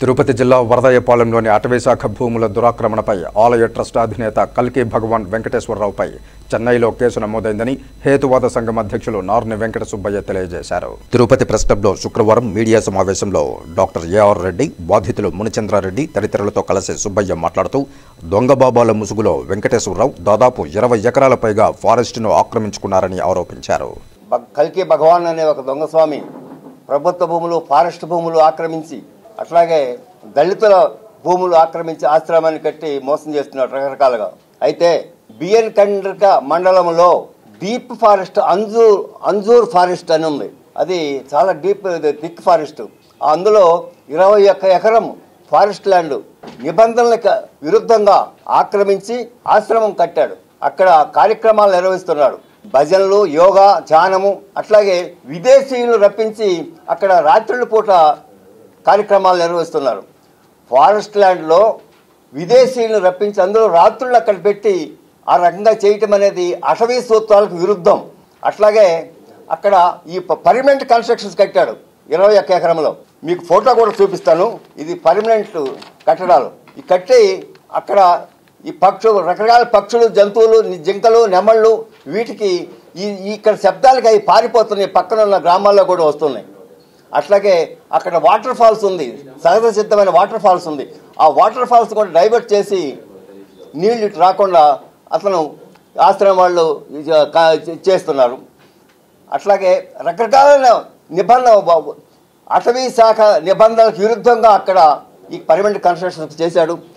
తిరుపతి జిల్లా వరదయ్యపాలెంలోని అటవీశాఖ భూముల దురాక్రమణపై ఆలయ ట్రస్ట్ అధినేత కల్కి భగవాన్ వెంకటేశ్వరరావుపై చెన్నైలో కేసు నమోదైందని హేతువాద సంఘం అధ్యక్షులు నార్ని వెంకట సుబ్బయ్య తెలియజేశారు. తిరుపతి ప్రెస్ క్లబ్లో శుక్రవారం మీడియా సమావేశంలో డాక్టర్ ఏఆర్ రెడ్డి, బాధితులు మునిచంద్రారెడ్డి తదితరులతో కలిసి సుబ్బయ్య మాట్లాడుతూ దొంగబాబాల ముసుగులో వెంకటేశ్వరరావు దాదాపు 20 ఎకరాల పైగా ఫారెస్ట్ను ఆక్రమించుకున్నారని ఆరోపించారు. కల్కి భగవాన్ అనే ఒక దొంగ స్వామి ప్రభుత్వ భూములు, ఫారెస్ట్ భూములు ఆక్రమించి, అట్లాగే దళితుల భూములు ఆక్రమించి ఆశ్రమాన్ని కట్టి మోసం చేస్తున్నారు రకరకాలుగా. అయితే బిఎన్ కండ్రిక మండలంలో డీప్ ఫారెస్ట్ అంజూర్ ఫారెస్ట్ అని ఉంది. అది చాలా థిక్ ఫారెస్ట్. అందులో 21 ఎకరం ఫారెస్ట్ ల్యాండ్ నిబంధనలకు విరుద్ధంగా ఆక్రమించి ఆశ్రమం కట్టాడు. అక్కడ కార్యక్రమాలు నిర్వహిస్తున్నాడు. భజనలు, యోగా, ధ్యానము, అట్లాగే విదేశీయులు రప్పించి అక్కడ రాత్రుల పూట కార్యక్రమాలు నిర్వహిస్తున్నారు. ఫారెస్ట్ ల్యాండ్లో విదేశీయులను రప్పించి అందులో రాత్రులు అక్కడ పెట్టి ఆ రకంగా చేయటం అనేది అటవీ సూత్రాలకు విరుద్ధం. అట్లాగే అక్కడ ఈ పర్మనెంట్ కన్స్ట్రక్షన్స్ కట్టాడు 21 ఎకరంలో. మీకు ఫోటో కూడా చూపిస్తాను. ఇది పర్మనెంట్ కట్టడాలు. ఈ కట్టి అక్కడ ఈ రకరకాల పక్షులు, జంతువులు, జింకలు, నెమళ్ళు, వీటికి ఇక్కడ శబ్దాలకి అవి పారిపోతున్నాయి. పక్కన ఉన్న గ్రామాల్లో కూడా వస్తున్నాయి. అట్లాగే అక్కడ వాటర్ ఫాల్స్ ఉంది, సహజ సిద్ధమైన వాటర్ ఫాల్స్ ఉంది. ఆ వాటర్ ఫాల్స్ కూడా డైవర్ట్ చేసి నీళ్ళు ఇటు రాకుండా అతను ఆశ్రమం వాళ్ళు చేస్తున్నారు. అట్లాగే రకరకాల అటవీ శాఖ నిబంధనలకు విరుద్ధంగా అక్కడ ఈ పర్మనెంట్ కన్స్ట్రక్షన్ చేశాడు.